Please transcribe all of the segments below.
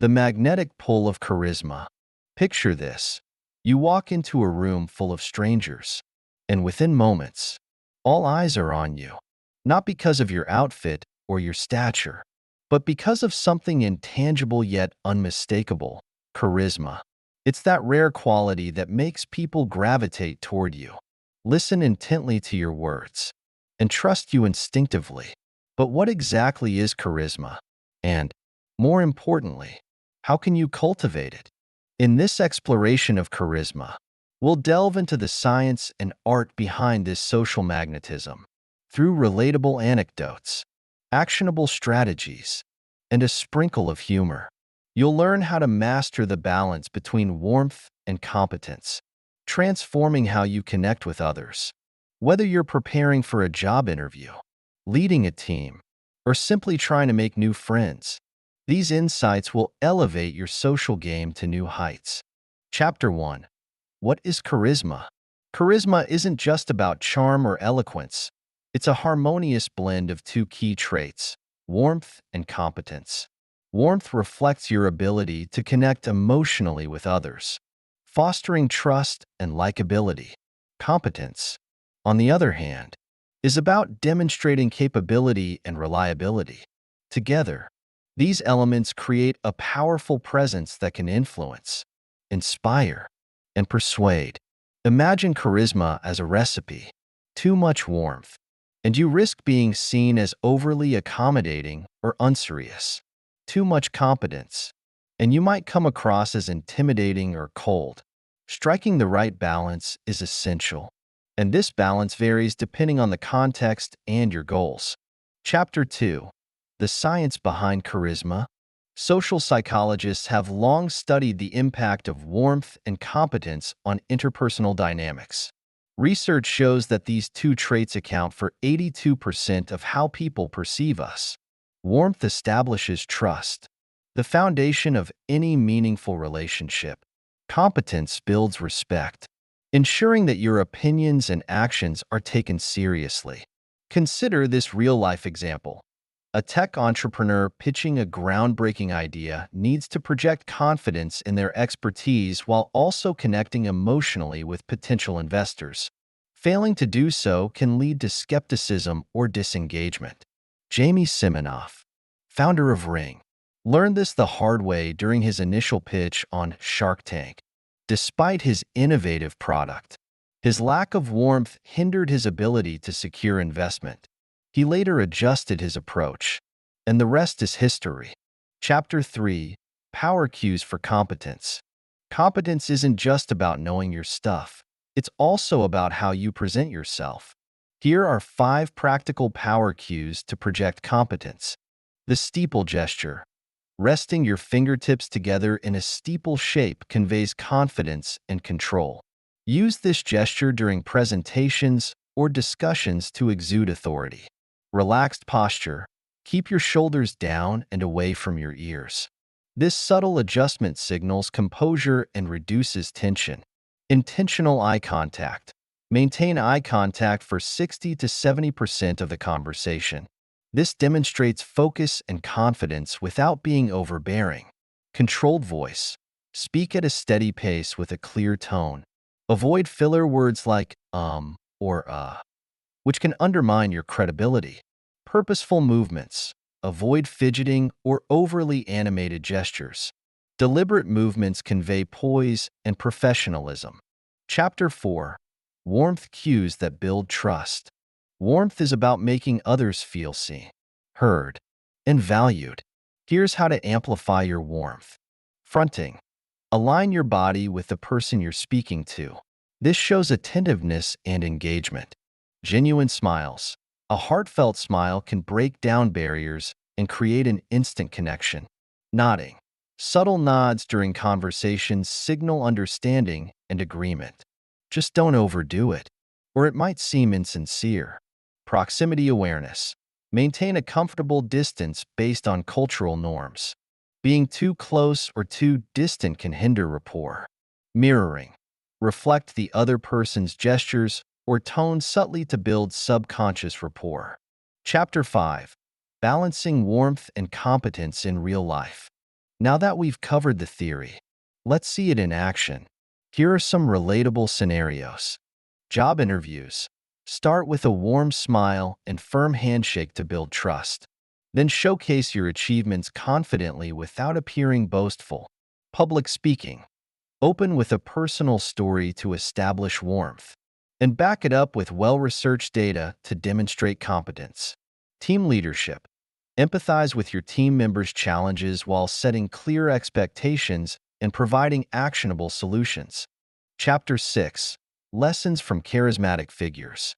The magnetic pull of charisma. Picture this. You walk into a room full of strangers, and within moments, all eyes are on you. Not because of your outfit or your stature, but because of something intangible yet unmistakable: charisma. It's that rare quality that makes people gravitate toward you, listen intently to your words, and trust you instinctively. But what exactly is charisma? And, more importantly, how can you cultivate it? In this exploration of charisma, we'll delve into the science and art behind this social magnetism through relatable anecdotes, actionable strategies, and a sprinkle of humor. You'll learn how to master the balance between warmth and competence, transforming how you connect with others. Whether you're preparing for a job interview, leading a team, or simply trying to make new friends, these insights will elevate your social game to new heights. Chapter 1. What is charisma? Charisma isn't just about charm or eloquence. It's a harmonious blend of two key traits: warmth and competence. Warmth reflects your ability to connect emotionally with others, fostering trust and likability. Competence, on the other hand, is about demonstrating capability and reliability. Together, these elements create a powerful presence that can influence, inspire, and persuade. Imagine charisma as a recipe: too much warmth, and you risk being seen as overly accommodating or unserious. Too much competence, and you might come across as intimidating or cold. Striking the right balance is essential, and this balance varies depending on the context and your goals. Chapter 2. The science behind charisma. Social psychologists have long studied the impact of warmth and competence on interpersonal dynamics. Research shows that these two traits account for 82% of how people perceive us. Warmth establishes trust, the foundation of any meaningful relationship. Competence builds respect, ensuring that your opinions and actions are taken seriously. Consider this real-life example. A tech entrepreneur pitching a groundbreaking idea needs to project confidence in their expertise while also connecting emotionally with potential investors. Failing to do so can lead to skepticism or disengagement. Jamie Siminoff, founder of Ring, learned this the hard way during his initial pitch on Shark Tank. Despite his innovative product, his lack of warmth hindered his ability to secure investment. He later adjusted his approach, and the rest is history. Chapter 3. Power Cues for Competence. Competence isn't just about knowing your stuff. It's also about how you present yourself. Here are 5 practical power cues to project competence. The steeple gesture. Resting your fingertips together in a steeple shape conveys confidence and control. Use this gesture during presentations or discussions to exude authority. Relaxed posture. Keep your shoulders down and away from your ears. This subtle adjustment signals composure and reduces tension. Intentional eye contact. Maintain eye contact for 60 to 70% of the conversation. This demonstrates focus and confidence without being overbearing. Controlled voice. Speak at a steady pace with a clear tone. Avoid filler words like or which can undermine your credibility. Purposeful movements. Avoid fidgeting or overly animated gestures. Deliberate movements convey poise and professionalism. Chapter 4. Warmth cues that build trust. Warmth is about making others feel seen, heard, and valued. Here's how to amplify your warmth. Fronting. Align your body with the person you're speaking to. This shows attentiveness and engagement. Genuine smiles. A heartfelt smile can break down barriers and create an instant connection. Nodding. Subtle nods during conversations signal understanding and agreement. Just don't overdo it, or it might seem insincere. Proximity awareness. Maintain a comfortable distance based on cultural norms. Being too close or too distant can hinder rapport. Mirroring. Reflect the other person's gestures or tone subtly to build subconscious rapport. Chapter 5. Balancing warmth and competence in real life. Now that we've covered the theory, let's see it in action. Here are some relatable scenarios. Job interviews. Start with a warm smile and firm handshake to build trust. Then showcase your achievements confidently without appearing boastful. Public speaking. Open with a personal story to establish warmth, and back it up with well-researched data to demonstrate competence. Team leadership. Empathize with your team members' challenges while setting clear expectations and providing actionable solutions. Chapter 6. Lessons from charismatic figures.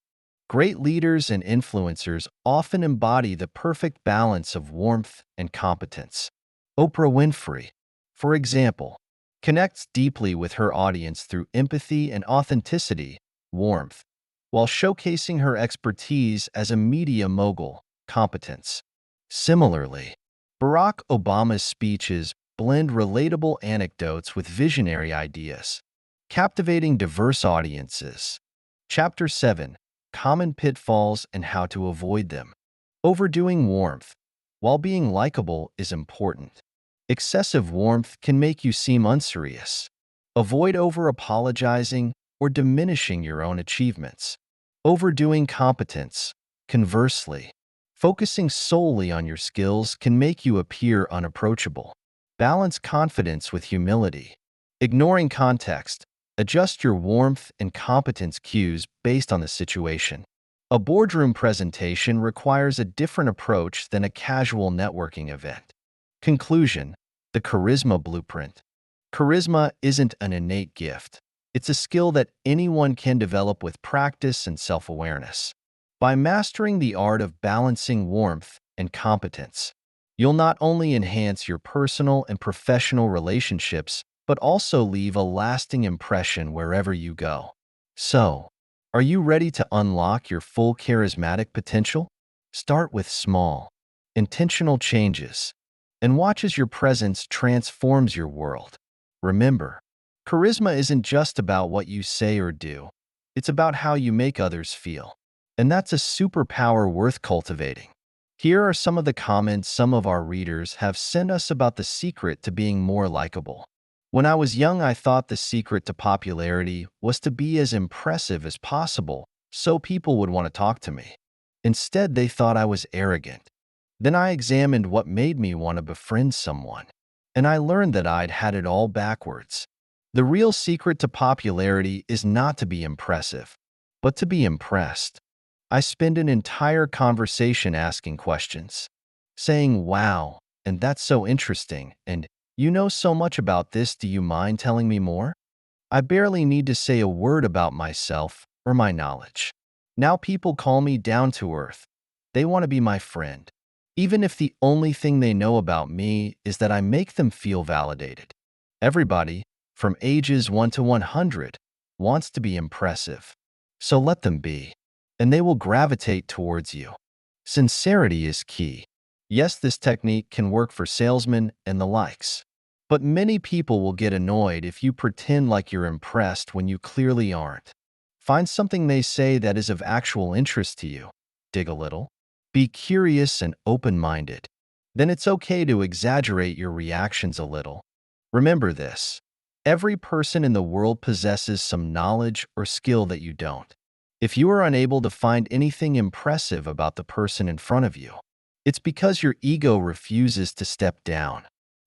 Great leaders and influencers often embody the perfect balance of warmth and competence. Oprah Winfrey, for example, connects deeply with her audience through empathy and authenticity, warmth, while showcasing her expertise as a media mogul, competence. Similarly, Barack Obama's speeches blend relatable anecdotes with visionary ideas, captivating diverse audiences. Chapter 7. Common pitfalls and how to avoid them. Overdoing warmth. While being likable is important, excessive warmth can make you seem unserious. Avoid over-apologizing or diminishing your own achievements. Overdoing competence. Conversely, focusing solely on your skills can make you appear unapproachable. Balance confidence with humility. Ignoring context. Adjust your warmth and competence cues based on the situation. A boardroom presentation requires a different approach than a casual networking event. Conclusion. The Charisma Blueprint. Charisma isn't an innate gift. It's a skill that anyone can develop with practice and self-awareness. By mastering the art of balancing warmth and competence, you'll not only enhance your personal and professional relationships, but also leave a lasting impression wherever you go. So, are you ready to unlock your full charismatic potential? Start with small, intentional changes, and watch as your presence transforms your world. Remember, charisma isn't just about what you say or do. It's about how you make others feel. And that's a superpower worth cultivating. Here are some of the comments some of our readers have sent us about the secret to being more likable. When I was young, I thought the secret to popularity was to be as impressive as possible, so people would want to talk to me. Instead, they thought I was arrogant. Then I examined what made me want to befriend someone, and I learned that I'd had it all backwards. The real secret to popularity is not to be impressive, but to be impressed. I spend an entire conversation asking questions, saying, "Wow, and that's so interesting," and "You know so much about this, do you mind telling me more?" I barely need to say a word about myself or my knowledge. Now people call me down to earth. They want to be my friend, even if the only thing they know about me is that I make them feel validated. Everybody, from ages 1 to 100, wants to be impressive. So let them be, and they will gravitate towards you. Sincerity is key. Yes, this technique can work for salesmen and the likes. But many people will get annoyed if you pretend like you're impressed when you clearly aren't. Find something they say that is of actual interest to you. Dig a little. Be curious and open-minded. Then it's okay to exaggerate your reactions a little. Remember this. Every person in the world possesses some knowledge or skill that you don't. If you are unable to find anything impressive about the person in front of you, it's because your ego refuses to step down.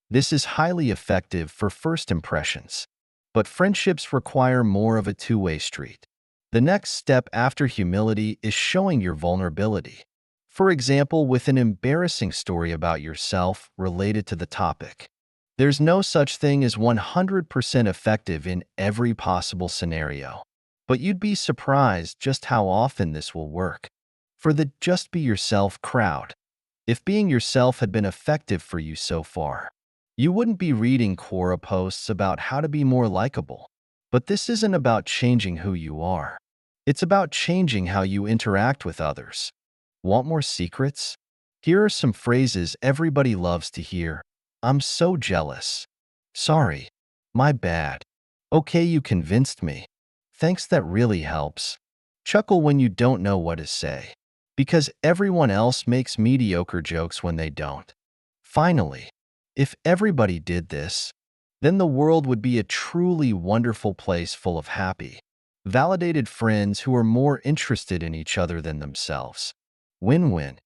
This is highly effective for first impressions, but friendships require more of a two-way street. The next step after humility is showing your vulnerability. For example, with an embarrassing story about yourself related to the topic. There's no such thing as 100% effective in every possible scenario, but you'd be surprised just how often this will work. For the just be yourself crowd. If being yourself had been effective for you so far, you wouldn't be reading Quora posts about how to be more likable. But this isn't about changing who you are. It's about changing how you interact with others. Want more secrets? Here are some phrases everybody loves to hear. "I'm so jealous." "Sorry. My bad." "Okay, you convinced me." "Thanks, that really helps." Chuckle when you don't know what to say, because everyone else makes mediocre jokes when they don't. Finally, If everybody did this, then the world would be a truly wonderful place full of happy, validated friends who are more interested in each other than themselves. Win-win.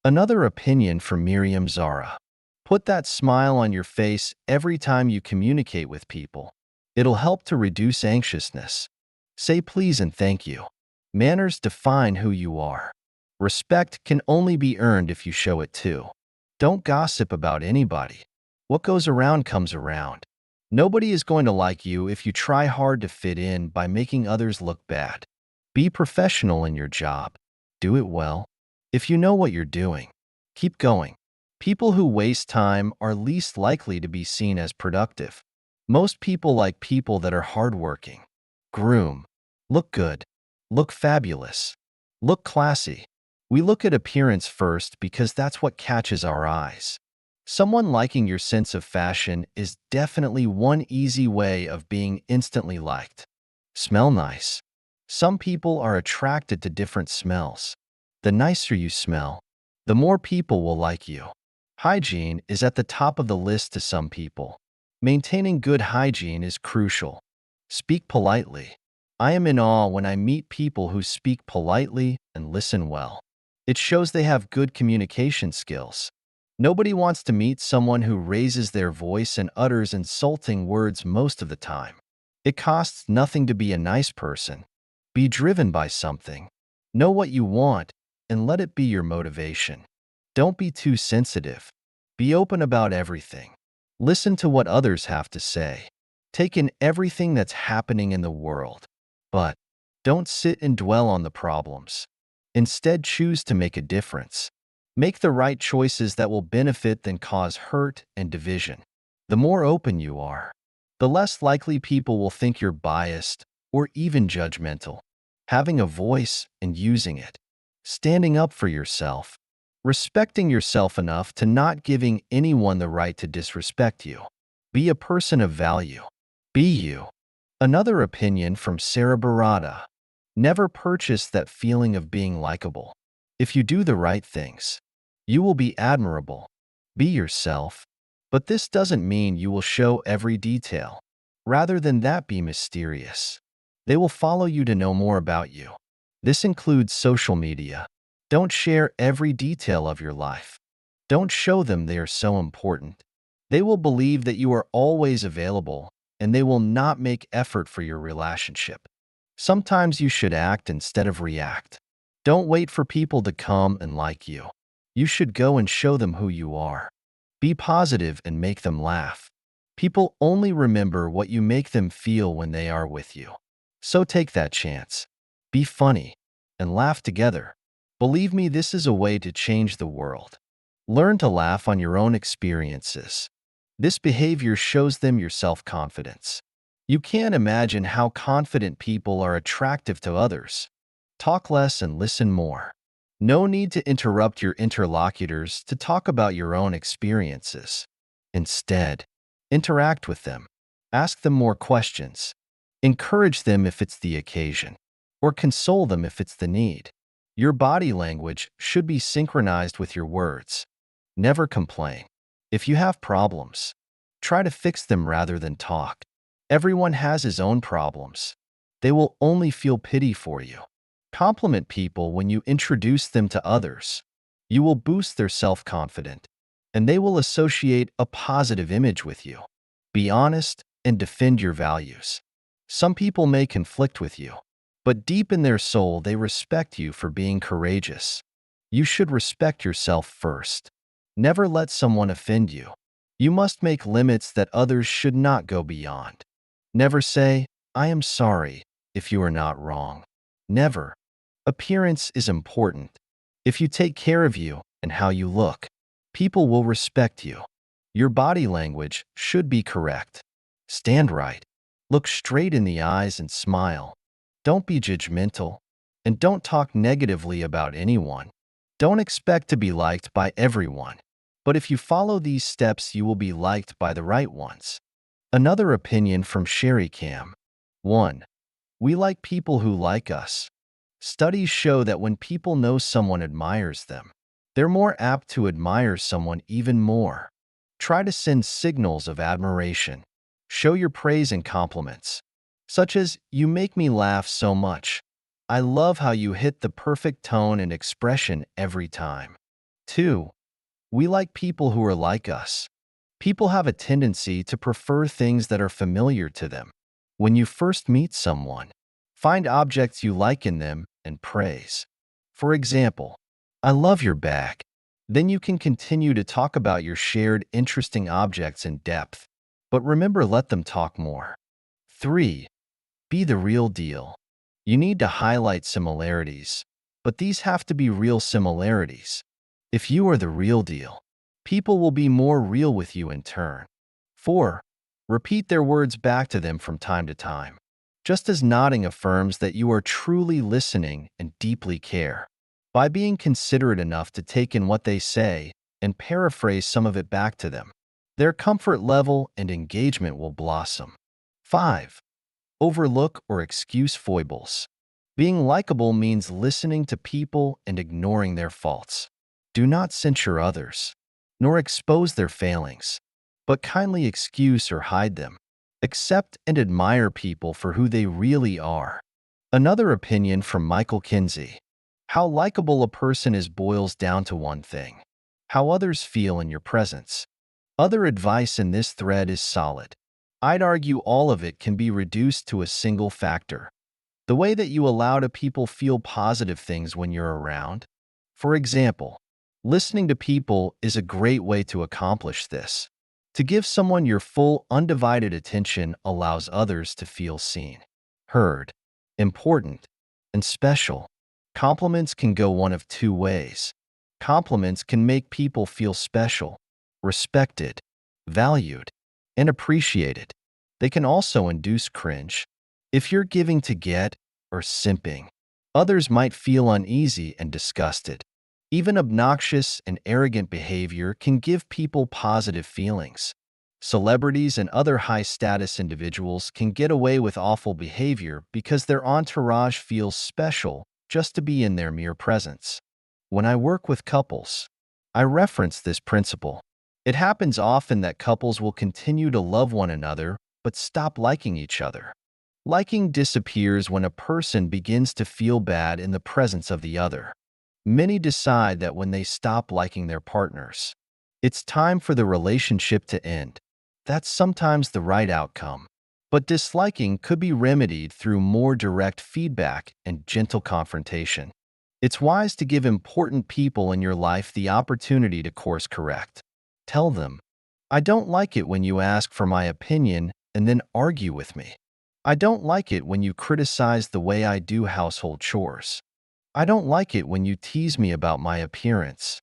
Another opinion from Miriam Zara. Put that smile on your face every time you communicate with people. It'll help to reduce anxiousness. Say please and thank you. Manners define who you are. Respect can only be earned if you show it too. Don't gossip about anybody. What goes around comes around. Nobody is going to like you if you try hard to fit in by making others look bad. Be professional in your job. Do it well. If you know what you're doing, keep going. People who waste time are least likely to be seen as productive. Most people like people that are hardworking. Groom. Look good. Look fabulous. Look classy. We look at appearance first because that's what catches our eyes. Someone liking your sense of fashion is definitely one easy way of being instantly liked. Smell nice. Some people are attracted to different smells. The nicer you smell, the more people will like you. Hygiene is at the top of the list to some people. Maintaining good hygiene is crucial. Speak politely. I am in awe when I meet people who speak politely and listen well. It shows they have good communication skills. Nobody wants to meet someone who raises their voice and utters insulting words most of the time. It costs nothing to be a nice person. Be driven by something. Know what you want and let it be your motivation. Don't be too sensitive. Be open about everything. Listen to what others have to say. Take in everything that's happening in the world. But don't sit and dwell on the problems. Instead, choose to make a difference. Make the right choices that will benefit than cause hurt and division. The more open you are, the less likely people will think you're biased or even judgmental. Having a voice and using it. Standing up for yourself. Respecting yourself enough to not giving anyone the right to disrespect you. Be a person of value. Be you. Another opinion from Sarah Barada. Never purchase that feeling of being likable. If you do the right things, you will be admirable. Be yourself. But this doesn't mean you will show every detail. Rather than that, be mysterious. They will follow you to know more about you. This includes social media. Don't share every detail of your life. Don't show them they are so important. They will believe that you are always available, and they will not make effort for your relationship. Sometimes you should act instead of react. Don't wait for people to come and like you. You should go and show them who you are. Be positive and make them laugh. People only remember what you make them feel when they are with you. So take that chance. Be funny and laugh together. Believe me, this is a way to change the world. Learn to laugh on your own experiences. This behavior shows them your self-confidence. You can't imagine how confident people are attractive to others. Talk less and listen more. No need to interrupt your interlocutors to talk about your own experiences. Instead, interact with them. Ask them more questions. Encourage them if it's the occasion, or console them if it's the need. Your body language should be synchronized with your words. Never complain. If you have problems, try to fix them rather than talk. Everyone has his own problems. They will only feel pity for you. Compliment people when you introduce them to others. You will boost their self-confidence, and they will associate a positive image with you. Be honest and defend your values. Some people may conflict with you, but deep in their soul they respect you for being courageous. You should respect yourself first. Never let someone offend you. You must make limits that others should not go beyond. Never say, "I am sorry," if you are not wrong. Never. Appearance is important. If you take care of you and how you look, people will respect you. Your body language should be correct. Stand right. Look straight in the eyes and smile. Don't be judgmental, and don't talk negatively about anyone. Don't expect to be liked by everyone, but if you follow these steps, you will be liked by the right ones. Another opinion from Sherry Cam. 1. We like people who like us. Studies show that when people know someone admires them, they're more apt to admire someone even more. Try to send signals of admiration. Show your praise and compliments, such as, "You make me laugh so much. I love how you hit the perfect tone and expression every time." 2. We like people who are like us. People have a tendency to prefer things that are familiar to them. When you first meet someone, find objects you like in them and praise. For example, "I love your bag." Then you can continue to talk about your shared interesting objects in depth. But remember, let them talk more. 3. Be the real deal. You need to highlight similarities, but these have to be real similarities. If you are the real deal, people will be more real with you in turn. 4. Repeat their words back to them from time to time, just as nodding affirms that you are truly listening and deeply care. By being considerate enough to take in what they say and paraphrase some of it back to them, their comfort level and engagement will blossom. 5. Overlook or excuse foibles. Being likable means listening to people and ignoring their faults. Do not censure others, nor expose their failings, but kindly excuse or hide them. Accept and admire people for who they really are. Another opinion from Michael Kinsey. How likable a person is boils down to one thing: how others feel in your presence. Other advice in this thread is solid. I'd argue all of it can be reduced to a single factor: the way that you allow to people feel positive things when you're around. For example, listening to people is a great way to accomplish this. To give someone your full, undivided attention allows others to feel seen, heard, important, and special. Compliments can go one of two ways. Compliments can make people feel special, respected, valued, and appreciated. They can also induce cringe. If you're giving to get or simping, others might feel uneasy and disgusted. Even obnoxious and arrogant behavior can give people positive feelings. Celebrities and other high-status individuals can get away with awful behavior because their entourage feels special just to be in their mere presence. When I work with couples, I reference this principle. It happens often that couples will continue to love one another but stop liking each other. Liking disappears when a person begins to feel bad in the presence of the other. Many decide that when they stop liking their partners, it's time for the relationship to end. That's sometimes the right outcome. But disliking could be remedied through more direct feedback and gentle confrontation. It's wise to give important people in your life the opportunity to course correct. Tell them, "I don't like it when you ask for my opinion and then argue with me. I don't like it when you criticize the way I do household chores. I don't like it when you tease me about my appearance."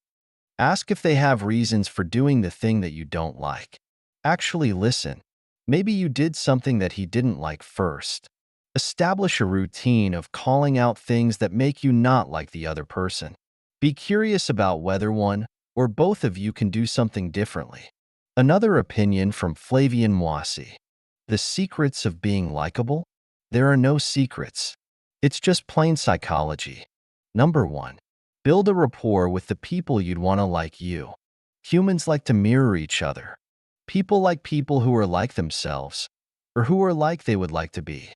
Ask if they have reasons for doing the thing that you don't like. Actually listen. Maybe you did something that he didn't like first. Establish a routine of calling out things that make you not like the other person. Be curious about whether one or both of you can do something differently. Another opinion from Flavian Moissy. The secrets of being likable? There are no secrets. It's just plain psychology. Number 1. Build a rapport with the people you'd want to like you. Humans like to mirror each other. People like people who are like themselves, or who are like they would like to be.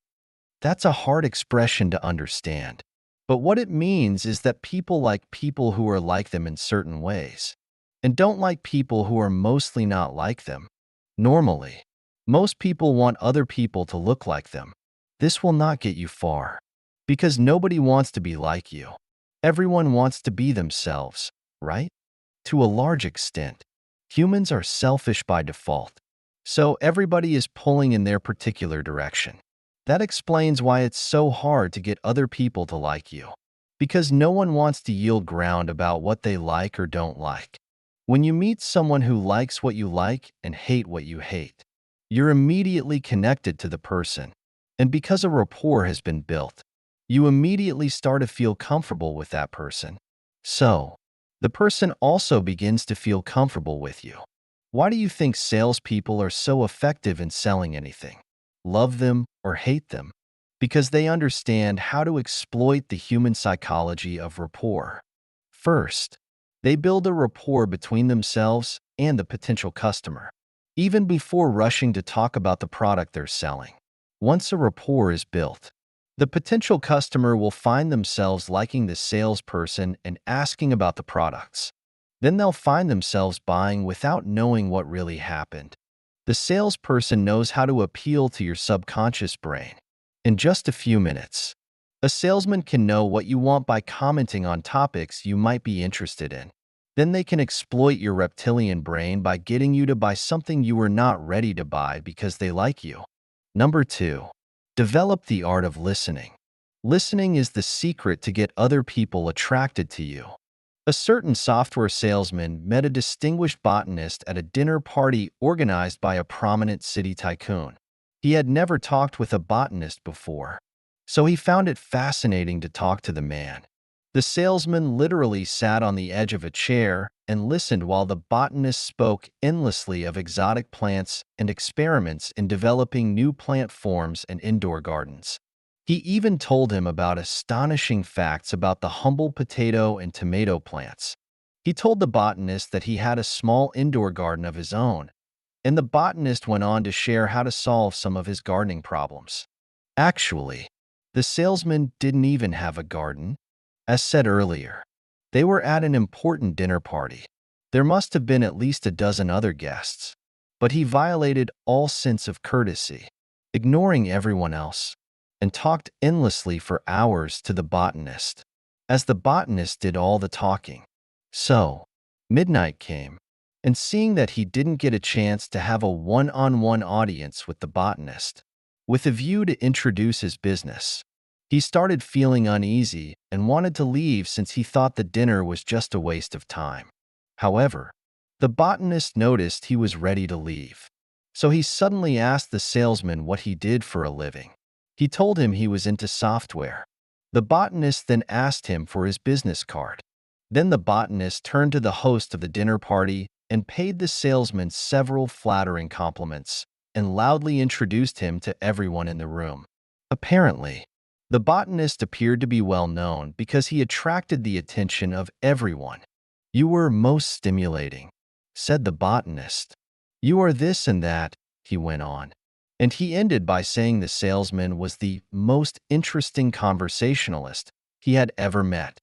That's a hard expression to understand. But what it means is that people like people who are like them in certain ways, and don't like people who are mostly not like them. Normally, most people want other people to look like them. This will not get you far, because nobody wants to be like you. Everyone wants to be themselves, right? To a large extent, humans are selfish by default, so everybody is pulling in their particular direction. That explains why it's so hard to get other people to like you, because no one wants to yield ground about what they like or don't like. When you meet someone who likes what you like and hate what you hate, you're immediately connected to the person, and because a rapport has been built, you immediately start to feel comfortable with that person. So, the person also begins to feel comfortable with you. Why do you think salespeople are so effective in selling anything? Love them or hate them? Because they understand how to exploit the human psychology of rapport. First, They build a rapport between themselves and the potential customer, even before rushing to talk about the product they're selling. Once a rapport is built, the potential customer will find themselves liking the salesperson and asking about the products. Then they'll find themselves buying without knowing what really happened. The salesperson knows how to appeal to your subconscious brain. In just a few minutes, a salesman can know what you want by commenting on topics you might be interested in. Then they can exploit your reptilian brain by getting you to buy something you were not ready to buy because they like you. Number 2. Develop the art of listening. Listening is the secret to get other people attracted to you. A certain software salesman met a distinguished botanist at a dinner party organized by a prominent city tycoon. He had never talked with a botanist before, so he found it fascinating to talk to the man. The salesman literally sat on the edge of a chair and listened while the botanist spoke endlessly of exotic plants and experiments in developing new plant forms and indoor gardens. He even told him about astonishing facts about the humble potato and tomato plants. He told the botanist that he had a small indoor garden of his own, and the botanist went on to share how to solve some of his gardening problems. Actually, the salesman didn't even have a garden. As said earlier, they were at an important dinner party. There must have been at least a dozen other guests, but he violated all sense of courtesy, ignoring everyone else, and talked endlessly for hours to the botanist, as the botanist did all the talking. So, midnight came, and seeing that he didn't get a chance to have a one-on-one audience with the botanist, with a view to introduce his business, he started feeling uneasy and wanted to leave since he thought the dinner was just a waste of time. However, the botanist noticed he was ready to leave, so he suddenly asked the salesman what he did for a living. He told him he was into software. The botanist then asked him for his business card. Then the botanist turned to the host of the dinner party and paid the salesman several flattering compliments and loudly introduced him to everyone in the room. Apparently, the botanist appeared to be well known because he attracted the attention of everyone. "You were most stimulating," said the botanist. "You are this and that," he went on. And he ended by saying the salesman was the most interesting conversationalist he had ever met.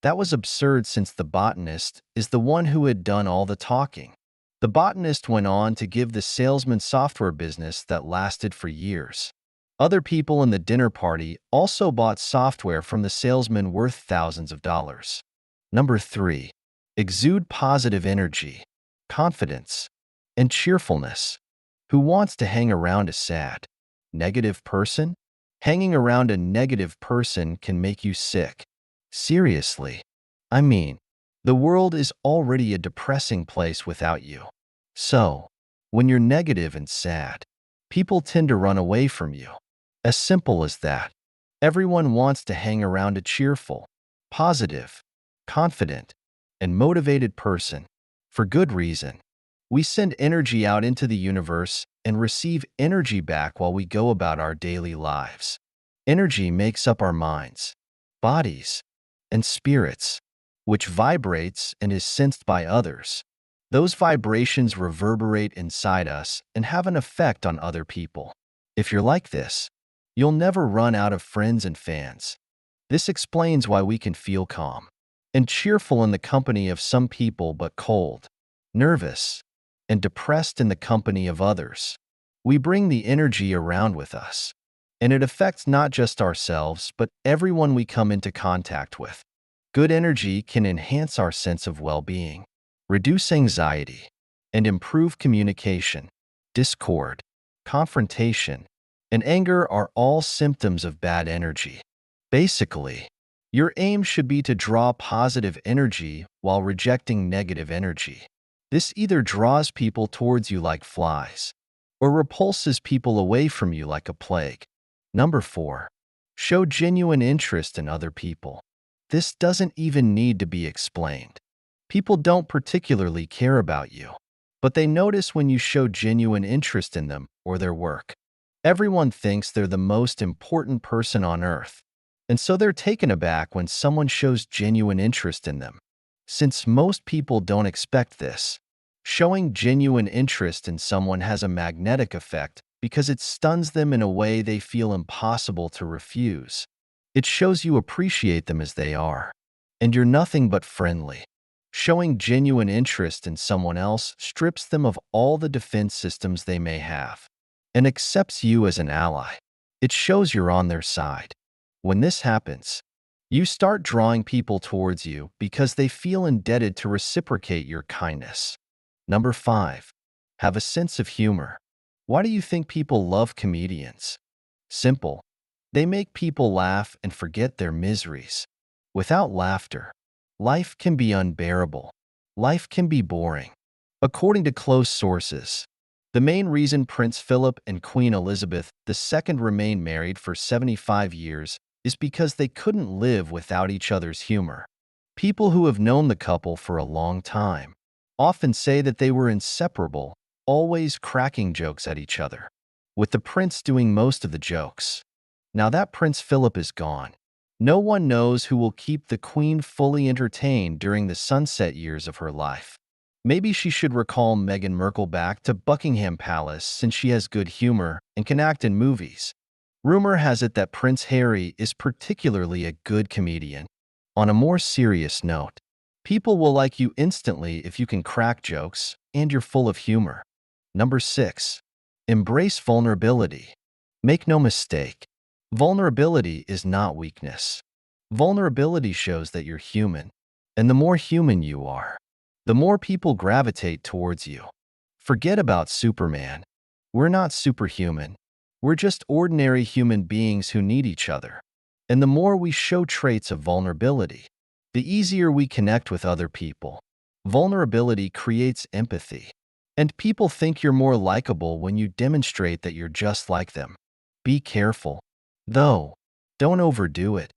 That was absurd since the botanist is the one who had done all the talking. The botanist went on to give the salesman software business that lasted for years. Other people in the dinner party also bought software from the salesman worth thousands of dollars. Number 3. Exude positive energy, confidence, and cheerfulness. Who wants to hang around a sad, negative person? Hanging around a negative person can make you sick. Seriously. I mean, the world is already a depressing place without you. So, when you're negative and sad, people tend to run away from you. As simple as that. Everyone wants to hang around a cheerful, positive, confident, and motivated person. For good reason. We send energy out into the universe and receive energy back while we go about our daily lives. Energy makes up our minds, bodies, and spirits, which vibrates and is sensed by others. Those vibrations reverberate inside us and have an effect on other people. If you're like this, you'll never run out of friends and fans. This explains why we can feel calm and cheerful in the company of some people but cold, nervous, and depressed in the company of others. We bring the energy around with us, and it affects not just ourselves but everyone we come into contact with. Good energy can enhance our sense of well-being, reduce anxiety, and improve communication. Discord, confrontation, and anger are all symptoms of bad energy. Basically, your aim should be to draw positive energy while rejecting negative energy. This either draws people towards you like flies or repulses people away from you like a plague. Number 4. Show genuine interest in other people. This doesn't even need to be explained. People don't particularly care about you, but they notice when you show genuine interest in them or their work. Everyone thinks they're the most important person on earth, and so they're taken aback when someone shows genuine interest in them. Since most people don't expect this, showing genuine interest in someone has a magnetic effect because it stuns them in a way they feel impossible to refuse. It shows you appreciate them as they are, and you're nothing but friendly. Showing genuine interest in someone else strips them of all the defense systems they may have and accepts you as an ally. It shows you're on their side. When this happens, you start drawing people towards you because they feel indebted to reciprocate your kindness. Number 5. Have a sense of humor. Why do you think people love comedians? Simple. They make people laugh and forget their miseries. Without laughter, life can be unbearable. Life can be boring. According to close sources, the main reason Prince Philip and Queen Elizabeth II remained married for 75 years is because they couldn't live without each other's humor. People who have known the couple for a long time often say that they were inseparable, always cracking jokes at each other, with the prince doing most of the jokes. Now that Prince Philip is gone, no one knows who will keep the queen fully entertained during the sunset years of her life. Maybe she should recall Meghan Markle back to Buckingham Palace since she has good humor and can act in movies. Rumor has it that Prince Harry is particularly a good comedian. On a more serious note, people will like you instantly if you can crack jokes and you're full of humor. Number 6. Embrace vulnerability. Make no mistake, vulnerability is not weakness. Vulnerability shows that you're human, and the more human you are, the more people gravitate towards you. Forget about Superman. We're not superhuman. We're just ordinary human beings who need each other. And the more we show traits of vulnerability, the easier we connect with other people. Vulnerability creates empathy, and people think you're more likable when you demonstrate that you're just like them. Be careful, though. Don't overdo it.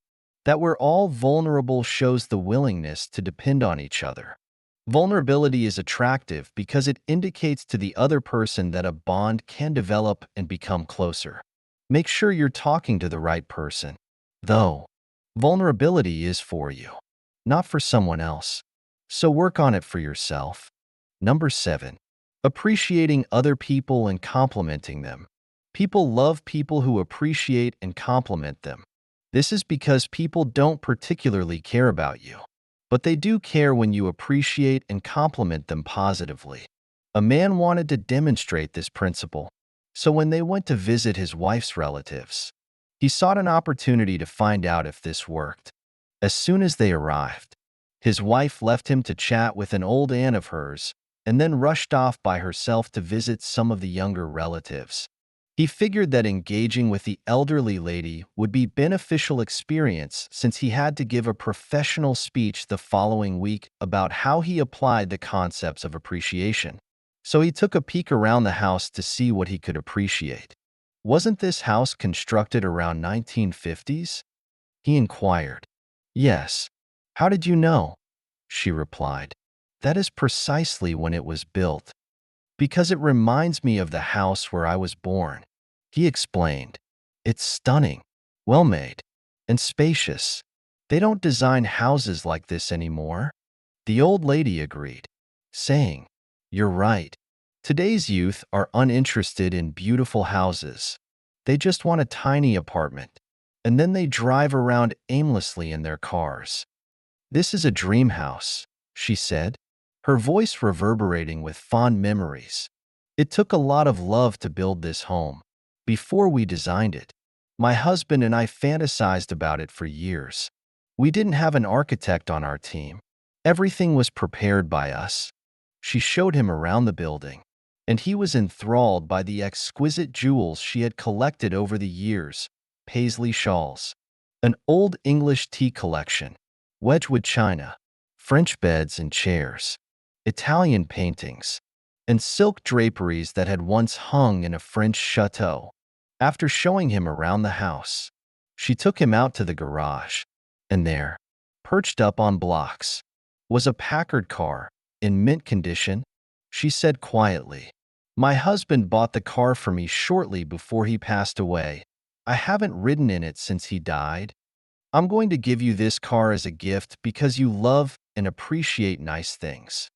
That we're all vulnerable shows the willingness to depend on each other. Vulnerability is attractive because it indicates to the other person that a bond can develop and become closer. Make sure you're talking to the right person, though. Vulnerability is for you, not for someone else. So work on it for yourself. Number 7. Appreciating other people and complimenting them. People love people who appreciate and compliment them. This is because people don't particularly care about you, but they do care when you appreciate and compliment them positively. A man wanted to demonstrate this principle, so when they went to visit his wife's relatives, he sought an opportunity to find out if this worked. As soon as they arrived, his wife left him to chat with an old aunt of hers and then rushed off by herself to visit some of the younger relatives. He figured that engaging with the elderly lady would be a beneficial experience since he had to give a professional speech the following week about how he applied the concepts of appreciation. So he took a peek around the house to see what he could appreciate. Wasn't this house constructed around 1950s? He inquired. Yes. How did you know? She replied. That is precisely when it was built. Because it reminds me of the house where I was born, he explained. It's stunning, well-made, and spacious. They don't design houses like this anymore. The old lady agreed, saying, You're right. Today's youth are uninterested in beautiful houses. They just want a tiny apartment, and then they drive around aimlessly in their cars. This is a dream house, she said, her voice reverberating with fond memories. It took a lot of love to build this home. Before we designed it, my husband and I fantasized about it for years. We didn't have an architect on our team. Everything was prepared by us. She showed him around the building, and he was enthralled by the exquisite jewels she had collected over the years: paisley shawls, an old English tea collection, Wedgwood china, French beds and chairs, Italian paintings, and silk draperies that had once hung in a French chateau. After showing him around the house, she took him out to the garage, and there, perched up on blocks, was a Packard car, in mint condition. She said quietly, My husband bought the car for me shortly before he passed away. I haven't ridden in it since he died. I'm going to give you this car as a gift because you love and appreciate nice things.